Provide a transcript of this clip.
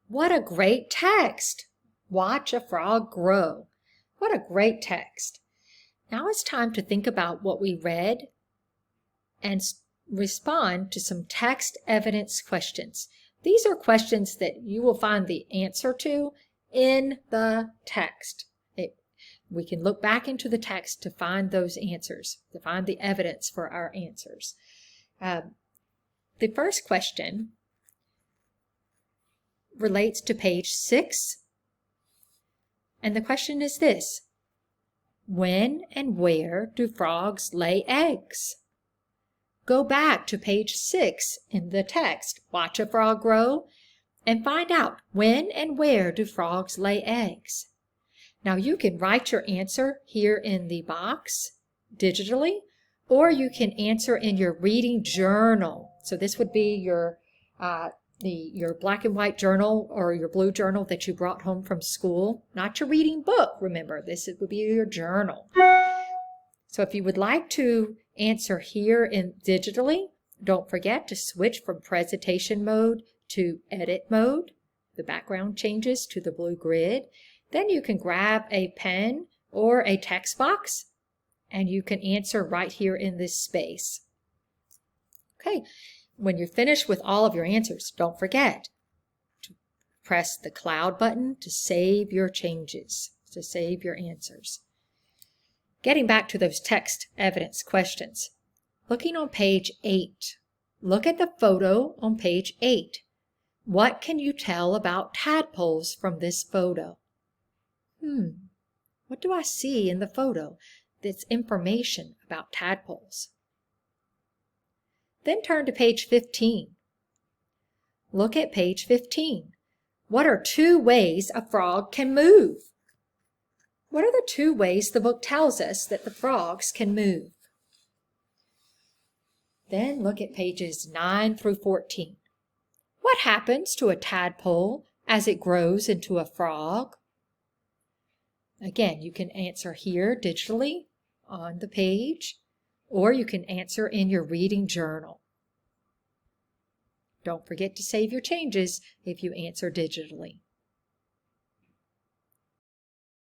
What a great text! Watch a frog grow. What a great text. Now it's time to think about what we read and respond to some text evidence questions. These are questions that you will find the answer to in the text. We can look back into the text to find those answers, to find the evidence for our answers. The first question relates to page 6, and the question is this: when and where do frogs lay eggs? Go back to page 6 in the text, Watch a Frog Grow, and find out when and where do frogs lay eggs. Now you can write your answer here in the box digitally, or you can answer in your reading journal. So this would be your black and white journal or your blue journal that you brought home from school. Not your reading book, remember. This would be your journal. So if you would like to answer here digitally, don't forget to switch from presentation mode to edit mode. The background changes to the blue grid. Then you can grab a pen or a text box and you can answer right here in this space. Okay, when you're finished with all of your answers, don't forget to press the cloud button to save your changes, to save your answers. Getting back to those text evidence questions, looking on page 8, look at the photo on page 8. What can you tell about tadpoles from this photo? What do I see in the photo that's information about tadpoles? Then turn to page 15. Look at page 15. What are 2 ways a frog can move? What are the 2 ways the book tells us that the frogs can move? Then look at pages 9 through 14. What happens to a tadpole as it grows into a frog? Again, you can answer here digitally on the page, or you can answer in your reading journal. Don't forget to save your changes if you answer digitally.